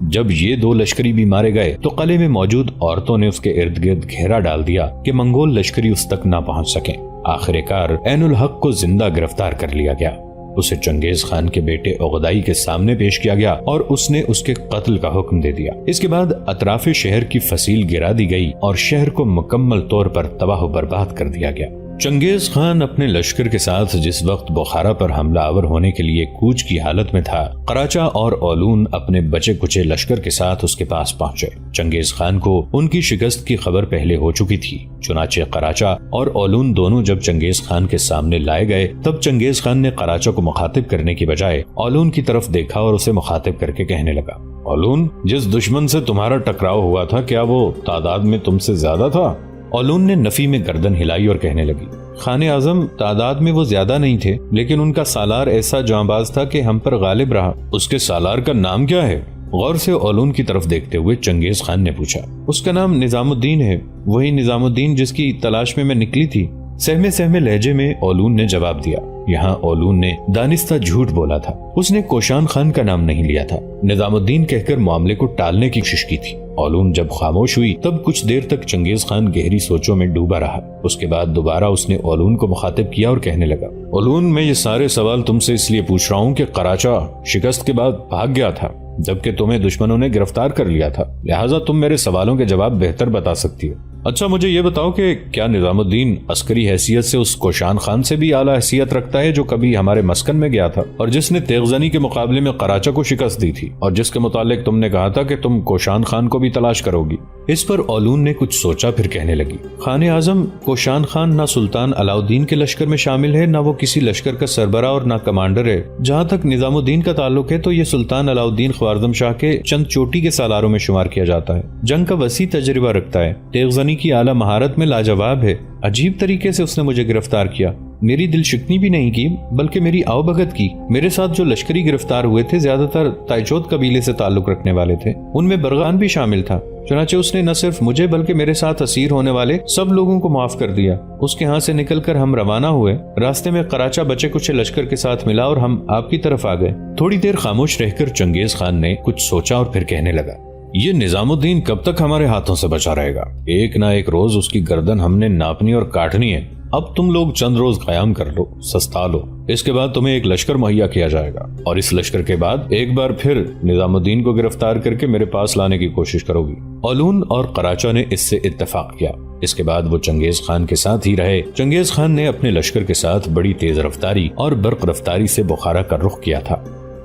جب یہ دو لشکری بھی مارے گئے تو قلعے میں موجود عورتوں نے اس کے ارد گرد گھیرا ڈال دیا کہ منگول لشکری اس تک نہ پہنچ سکیں۔ آخر کار عین الحق کو زندہ گرفتار کر لیا گیا۔ اسے چنگیز خان کے بیٹے عقدائی کے سامنے پیش کیا گیا اور اس نے اس کے قتل کا حکم دے دیا۔ اس کے بعد اطراف شہر کی فصیل گرا دی گئی اور شہر کو مکمل طور پر تباہ و برباد کر دیا گیا۔ چنگیز خان اپنے لشکر کے ساتھ جس وقت بخارا پر حملہ آور ہونے کے لیے کوچ کی حالت میں تھا، قراچا اور اولون اپنے بچے کچے لشکر کے ساتھ اس کے پاس پہنچے۔ چنگیز خان کو ان کی شکست کی خبر پہلے ہو چکی تھی، چنانچہ قراچا اور اولون دونوں جب چنگیز خان کے سامنے لائے گئے تب چنگیز خان نے قراچا کو مخاطب کرنے کی بجائے اولون کی طرف دیکھا اور اسے مخاطب کر کے کہنے لگا، اولون، جس دشمن سے تمہارا ٹکراؤ ہوا تھا کیا وہ تعداد میں تم سے زیادہ تھا؟ اولون نے نفی میں گردن ہلائی اور کہنے لگی، خان اعظم، تعداد میں وہ زیادہ نہیں تھے، لیکن ان کا سالار ایسا جانباز تھا کہ ہم پر غالب رہا۔ اس کے سالار کا نام کیا ہے؟ غور سے اولون کی طرف دیکھتے ہوئے چنگیز خان نے پوچھا۔ اس کا نام نظام الدین ہے، وہی نظام الدین جس کی تلاش میں نکلی تھی، سہمے سہمے لہجے میں اولون نے جواب دیا۔ یہاں اولون نے دانستہ جھوٹ بولا تھا، اس نے کوشان خان کا نام نہیں لیا تھا، نظام الدین کہہ کر معاملے کو ٹالنے کی کوشش کی تھی۔ اولون جب خاموش ہوئی تب کچھ دیر تک چنگیز خان گہری سوچوں میں ڈوبا رہا۔ اس کے بعد دوبارہ اس نے اولون کو مخاطب کیا اور کہنے لگا، اولون، میں یہ سارے سوال تم سے اس لیے پوچھ رہا ہوں کہ قراچا شکست کے بعد بھاگ گیا تھا جبکہ تمہیں دشمنوں نے گرفتار کر لیا تھا، لہٰذا تم میرے سوالوں کے جواب بہتر بتا سکتی ہو۔ اچھا، مجھے یہ بتاؤ کہ کیا نظام الدین عسکری حیثیت سے اس کوشان خان سے بھی اعلیٰ حیثیت رکھتا ہے جو کبھی ہمارے مسکن میں گیا تھا اور جس نے تیغزنی کے مقابلے میں قراچا کو شکست دی تھی اور جس کے متعلق تم نے کہا تھا کہ تم کوشان خان کو بھی تلاش کرو گی؟ اس پر اولون نے کچھ سوچا پھر کہنے لگی، خان اعظم، کوشان خان نہ سلطان علاؤدین کے لشکر میں شامل ہے، نہ وہ کسی لشکر کا سربراہ اور نہ کمانڈر ہے۔ جہاں تک نظام الدین کا تعلق ہے تو یہ سلطان علاؤدین خوارزم شاہ کے چند چوٹی کے سالاروں میں شمار کیا جاتا ہے۔ جنگ کا وسیع تجربہ رکھتا ہے، تیغزنی کی اعلیٰ مہارت میں لاجواب ہے۔ عجیب طریقے سے اس نے مجھے گرفتار کیا، میری دل شکنی بھی نہیں کی بلکہ میری آؤ بھگت کی۔ میرے ساتھ جو لشکری گرفتار ہوئے تھے زیادہ تر تائچوت قبیلے سے تعلق رکھنے والے تھے، ان میں برغان بھی شامل تھا۔ چنانچہ اس نے نہ صرف مجھے بلکہ میرے ساتھ اسیر ہونے والے سب لوگوں کو معاف کر دیا۔ اس کے ہاں سے نکل کر ہم روانہ ہوئے، راستے میں قراچا بچے کچھ لشکر کے ساتھ ملا اور ہم آپ کی طرف آ گئے۔ تھوڑی دیر خاموش رہ کر چنگیز خان نے کچھ سوچا اور پھر کہنے لگا، یہ نظام الدین کب تک ہمارے ہاتھوں سے بچا رہے گا؟ ایک نہ ایک روز اس کی گردن ہم نے ناپنی اور کاٹنی ہے۔ اب تم لوگ چند روز قیام کر لو، سستا لو، اس کے بعد تمہیں ایک لشکر مہیا کیا جائے گا اور اس لشکر کے بعد ایک بار پھر نظام الدین کو گرفتار کر کے میرے پاس لانے کی کوشش کرو گی۔ اولون اور قراچا نے اس سے اتفاق کیا۔ اس کے بعد وہ چنگیز خان کے ساتھ ہی رہے۔ چنگیز خان نے اپنے لشکر کے ساتھ بڑی تیز رفتاری اور برق رفتاری سے بخارا کا رخ کیا تھا۔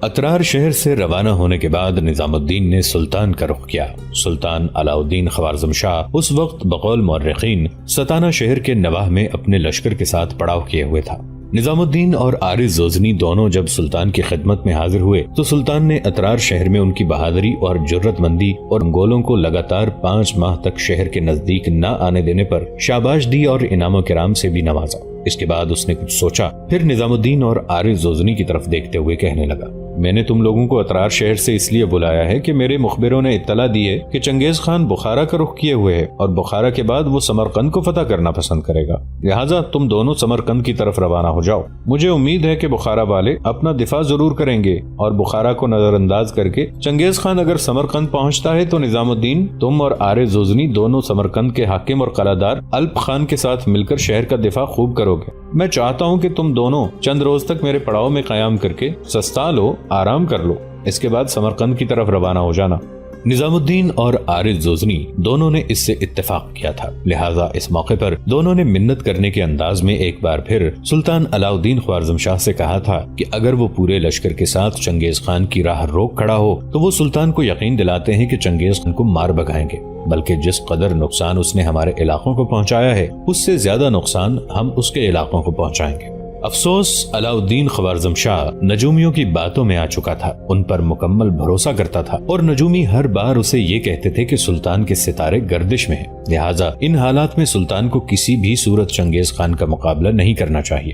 اترار شہر سے روانہ ہونے کے بعد نظام الدین نے سلطان کا رخ کیا۔ سلطان علاؤدین خوارزم شاہ اس وقت بقول مورخین ستانہ شہر کے نواح میں اپنے لشکر کے ساتھ پڑاؤ کیے ہوئے تھا۔ نظام الدین اور عارض زوزنی دونوں جب سلطان کی خدمت میں حاضر ہوئے تو سلطان نے اترار شہر میں ان کی بہادری اور جرت مندی اور منگولوں کو لگاتار 5 ماہ تک شہر کے نزدیک نہ آنے دینے پر شاباش دی اور انعام و کرام سے بھی نوازا۔ اس کے بعد اس نے کچھ سوچا پھر نظام الدین اور عارض زوزنی کی طرف دیکھتے ہوئے کہنے لگا، میں نے تم لوگوں کو اترار شہر سے اس لیے بلایا ہے کہ میرے مخبروں نے اطلاع دی ہے کہ چنگیز خان بخارا کا رخ کیے ہوئے ہے اور بخارا کے بعد وہ سمرقند کو فتح کرنا پسند کرے گا، لہٰذا تم دونوں سمرقند کی طرف روانہ ہو جاؤ۔ مجھے امید ہے کہ بخارا والے اپنا دفاع ضرور کریں گے اور بخارا کو نظر انداز کر کے چنگیز خان اگر سمرقند پہنچتا ہے تو نظام الدین، تم اور عارض زوزنی دونوں سمرقند کے حاکم اور قلعہ دار الپ خان کے ساتھ مل کر شہر کا دفاع خوب کرو گے۔ میں چاہتا ہوں کہ تم دونوں چند روز تک میرے پڑاؤ میں قیام کر کے سستا لو، آرام کر لو، اس کے بعد سمرقند کی طرف روانہ ہو جانا۔ نظام الدین اور عارض زوزنی دونوں نے اس سے اتفاق کیا تھا، لہٰذا اس موقع پر دونوں نے منت کرنے کے انداز میں ایک بار پھر سلطان علاؤدین خوارزم شاہ سے کہا تھا کہ اگر وہ پورے لشکر کے ساتھ چنگیز خان کی راہ روک کھڑا ہو تو وہ سلطان کو یقین دلاتے ہیں کہ چنگیز خان کو مار بھگائیں گے، بلکہ جس قدر نقصان اس نے ہمارے علاقوں کو پہنچایا ہے اس سے زیادہ نقصان ہم اس کے علاقوں کو پہنچائیں گے۔ افسوس علاؤدین خوارزم شاہ نجومیوں کی باتوں میں آ چکا تھا، ان پر مکمل بھروسہ کرتا تھا اور نجومی ہر بار اسے یہ کہتے تھے کہ سلطان کے ستارے گردش میں ہیں، لہٰذا ان حالات میں سلطان کو کسی بھی صورت چنگیز خان کا مقابلہ نہیں کرنا چاہیے۔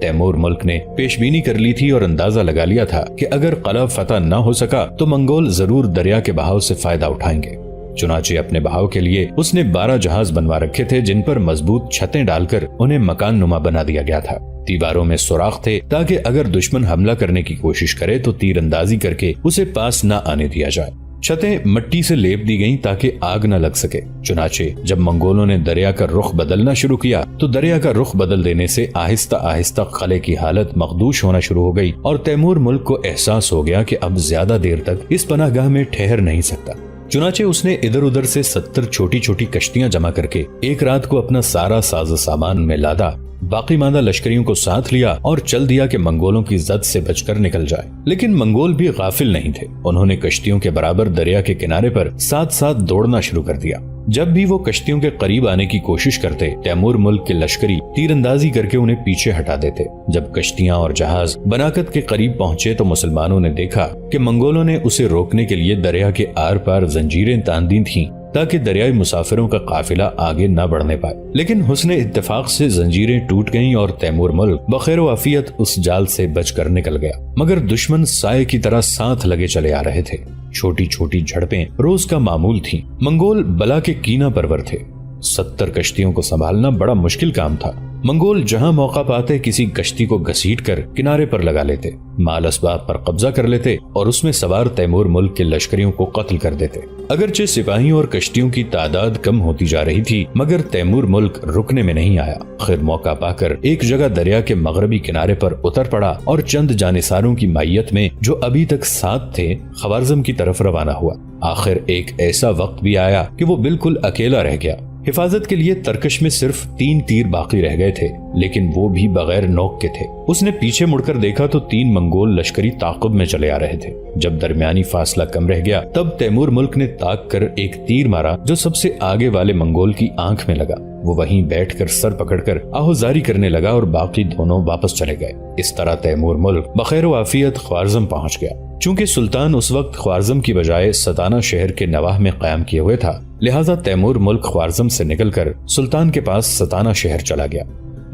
تیمور ملک نے پیش بینی کر لی تھی اور اندازہ لگا لیا تھا کہ اگر قلعہ فتح نہ ہو سکا تو منگول ضرور دریا کے بہاؤ سے فائدہ اٹھائیں گے۔ چنانچہ اپنے بہاؤ کے لیے اس نے 12 جہاز بنوا رکھے تھے جن پر مضبوط چھتیں ڈال کر انہیں مکان نما بنا دیا گیا تھا۔ دیواروں میں سوراخ تھے تاکہ اگر دشمن حملہ کرنے کی کوشش کرے تو تیر اندازی کر کے اسے پاس نہ آنے دیا جائے۔ چھتیں مٹی سے لیپ دی گئیں تاکہ آگ نہ لگ سکے۔ چنانچہ جب منگولوں نے دریا کا رخ بدلنا شروع کیا تو دریا کا رخ بدل دینے سے آہستہ آہستہ قلعے کی حالت مخدوش ہونا شروع ہو گئی اور تیمور ملک کو احساس ہو گیا کہ اب زیادہ دیر تک اس پناہ گاہ میں ٹھہر نہیں سکتا۔ چنانچہ اس نے ادھر ادھر سے 70 چھوٹی چھوٹی کشتیاں جمع کر کے ایک رات کو اپنا سارا ساز و سامان میں لادا، باقی ماندہ لشکریوں کو ساتھ لیا اور چل دیا کہ منگولوں کی زد سے بچ کر نکل جائے۔ لیکن منگول بھی غافل نہیں تھے، انہوں نے کشتیوں کے برابر دریا کے کنارے پر ساتھ ساتھ دوڑنا شروع کر دیا۔ جب بھی وہ کشتیوں کے قریب آنے کی کوشش کرتے تیمور ملک کے لشکری تیر اندازی کر کے انہیں پیچھے ہٹا دیتے۔ جب کشتیاں اور جہاز بناکت کے قریب پہنچے تو مسلمانوں نے دیکھا کہ منگولوں نے اسے روکنے کے لیے دریا کے آر پار زنجیریں تان دی تھیں تاکہ دریائی مسافروں کا قافلہ آگے نہ بڑھنے پائے۔ لیکن حسن اتفاق سے زنجیریں ٹوٹ گئیں اور تیمور ملک بخیر و عافیت اس جال سے بچ کر نکل گیا، مگر دشمن سائے کی طرح ساتھ لگے چلے آ رہے تھے۔ چھوٹی چھوٹی جھڑپیں روز کا معمول تھیں۔ منگول بلا کے کینہ پرور تھے۔ 70 کشتیوں کو سنبھالنا بڑا مشکل کام تھا۔ منگول جہاں موقع پاتے کسی کشتی کو گھسیٹ کر کنارے پر لگا لیتے، مال اسباب پر قبضہ کر لیتے اور اس میں سوار تیمور ملک کے لشکریوں کو قتل کر دیتے۔ اگرچہ سپاہیوں اور کشتیوں کی تعداد کم ہوتی جا رہی تھی مگر تیمور ملک رکنے میں نہیں آیا۔ آخر موقع پا کر ایک جگہ دریا کے مغربی کنارے پر اتر پڑا اور چند جانثاروں کی مائیت میں جو ابھی تک ساتھ تھے خوارزم کی طرف روانہ ہوا۔ آخر ایک ایسا وقت بھی آیا کہ وہ بالکل اکیلا رہ گیا۔ حفاظت کے لیے ترکش میں صرف 3 تیر باقی رہ گئے تھے، لیکن وہ بھی بغیر نوک کے تھے۔ اس نے پیچھے مڑ کر دیکھا تو 3 منگول لشکری تعاقب میں چلے آ رہے تھے۔ جب درمیانی فاصلہ کم رہ گیا تب تیمور ملک نے تاک کر ایک تیر مارا جو سب سے آگے والے منگول کی آنکھ میں لگا۔ وہ وہیں بیٹھ کر سر پکڑ کر آہوزاری کرنے لگا اور باقی دونوں واپس چلے گئے۔ اس طرح تیمور ملک بخیر و عافیت خوارزم پہنچ گیا۔ چونکہ سلطان اس وقت خوارزم کی بجائے ستانہ شہر کے نواح میں قیام کیے ہوئے تھا، لہذا تیمور ملک خوارزم سے نکل کر سلطان کے پاس ستانہ شہر چلا گیا۔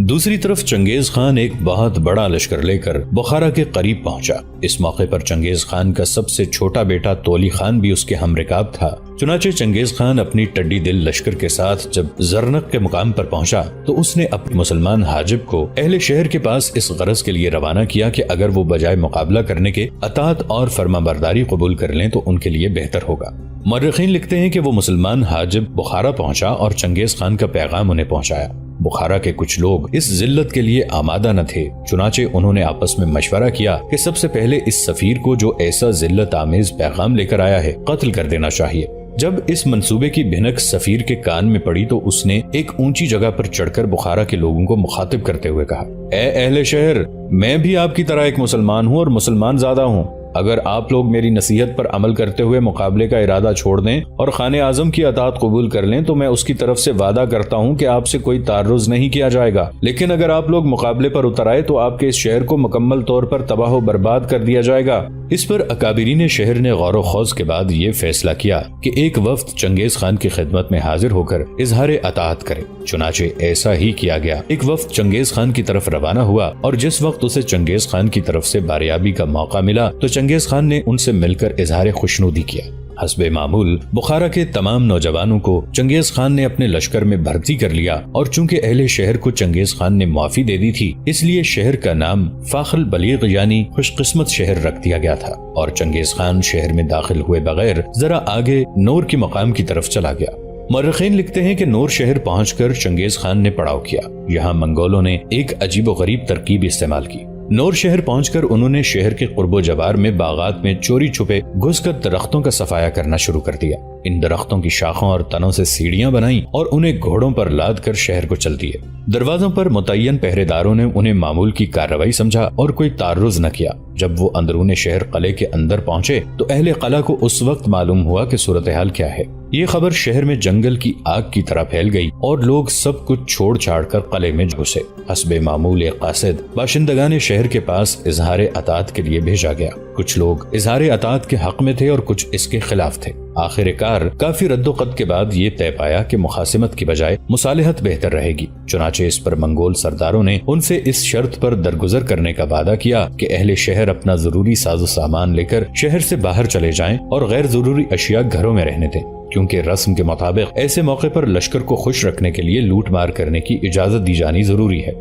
دوسری طرف چنگیز خان ایک بہت بڑا لشکر لے کر بخارا کے قریب پہنچا۔ اس موقع پر چنگیز خان کا سب سے چھوٹا بیٹا تولی خان بھی اس کے ہم رکاب تھا۔ چنانچہ چنگیز خان اپنی ٹڈی دل لشکر کے ساتھ جب زرنق کے مقام پر پہنچا تو اس نے اپنے مسلمان حاجب کو اہل شہر کے پاس اس غرض کے لیے روانہ کیا کہ اگر وہ بجائے مقابلہ کرنے کے اطاعت اور فرما برداری قبول کر لیں تو ان کے لیے بہتر ہوگا۔ مورخین لکھتے ہیں کہ وہ مسلمان حاجب بخارا پہنچا اور چنگیز خان کا پیغام انہیں پہنچایا۔ بخارا کے کچھ لوگ اس ذلت کے لیے آمادہ نہ تھے، چنانچہ انہوں نے آپس میں مشورہ کیا کہ سب سے پہلے اس سفیر کو جو ایسا ذلت آمیز پیغام لے کر آیا ہے قتل کر دینا چاہیے۔ جب اس منصوبے کی بھنک سفیر کے کان میں پڑی تو اس نے ایک اونچی جگہ پر چڑھ کر بخارا کے لوگوں کو مخاطب کرتے ہوئے کہا، اے اہل شہر، میں بھی آپ کی طرح ایک مسلمان ہوں اور مسلمان زادہ ہوں۔ اگر آپ لوگ میری نصیحت پر عمل کرتے ہوئے مقابلے کا ارادہ چھوڑ دیں اور خان اعظم کی اطاعت قبول کر لیں تو میں اس کی طرف سے وعدہ کرتا ہوں کہ آپ سے کوئی تعرض نہیں کیا جائے گا، لیکن اگر آپ لوگ مقابلے پر اتر آئے تو آپ کے اس شہر کو مکمل طور پر تباہ و برباد کر دیا جائے گا۔ اس پر اکابرین شہر نے غور و خوض کے بعد یہ فیصلہ کیا کہ ایک وفد چنگیز خان کی خدمت میں حاضر ہو کر اظہار اطاعت کرے۔ چنانچہ ایسا ہی کیا گیا۔ ایک وفد چنگیز خان کی طرف روانہ ہوا اور جس وقت اسے چنگیز خان کی طرف سے باریابی کا موقع ملا تو چنگیز خان نے ان سے مل کر اظہار خوشنودی کیا۔ حسب معمول بخارا کے تمام نوجوانوں کو چنگیز خان نے اپنے لشکر میں بھرتی کر لیا اور چونکہ اہل شہر کو چنگیز خان نے معافی دے دی تھی اس لیے شہر کا نام فاخل بلیغ یعنی خوش قسمت شہر رکھ دیا گیا تھا، اور چنگیز خان شہر میں داخل ہوئے بغیر ذرا آگے نور کے مقام کی طرف چلا گیا۔ مورخین لکھتے ہیں کہ نور شہر پہنچ کر چنگیز خان نے پڑاؤ کیا۔ یہاں منگولوں نے ایک عجیب و غریب ترکیب استعمال کی۔ نور شہر پہنچ کر انہوں نے شہر کے قرب و جوار میں باغات میں چوری چھپے گھس کر درختوں کا صفایا کرنا شروع کر دیا۔ ان درختوں کی شاخوں اور تنوں سے سیڑھیاں بنائیں اور انہیں گھوڑوں پر لاد کر شہر کو چل دیے۔ دروازوں پر متعین پہرے داروں نے انہیں معمول کی کارروائی سمجھا اور کوئی تعرض نہ کیا۔ جب وہ اندرون شہر قلعے کے اندر پہنچے تو اہل قلعہ کو اس وقت معلوم ہوا کہ صورتحال کیا ہے۔ یہ خبر شہر میں جنگل کی آگ کی طرح پھیل گئی اور لوگ سب کچھ چھوڑ چھاڑ کر قلعے میں گھسے۔ حسب معمول ایک قاصد باشندگان شہر کے پاس اظہار اطاعت کے لیے بھیجا گیا۔ کچھ لوگ اظہار اطاعت کے حق میں تھے اور کچھ اس کے خلاف تھے۔ آخر کار کافی رد و قد کے بعد یہ طے پایا کہ مخاصمت کی بجائے مصالحت بہتر رہے گی۔ چنانچہ اس پر منگول سرداروں نے ان سے اس شرط پر درگزر کرنے کا وعدہ کیا کہ اہل شہر اپنا ضروری ساز و سامان لے کر شہر سے باہر چلے جائیں اور غیر ضروری اشیاء گھروں میں رہنے دیں، کیونکہ رسم کے مطابق ایسے موقع پر لشکر کو خوش رکھنے کے لیے لوٹ مار کرنے کی اجازت دی جانی ضروری ہے۔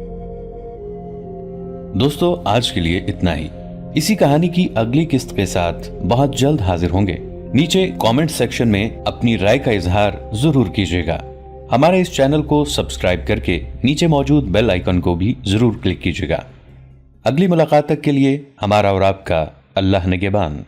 دوستو آج کے لیے اتنا ہی۔ اسی کہانی کی اگلی قسط کے ساتھ بہت جلد حاضر ہوں گے۔ نیچے کامنٹ سیکشن میں اپنی رائے کا اظہار ضرور کیجیے گا۔ ہمارے اس چینل کو سبسکرائب کر کے نیچے موجود بیل آئیکن کو بھی ضرور کلک کیجیے گا۔ اگلی ملاقات تک کے لیے ہمارا اور آپ کا اللہ نگہبان۔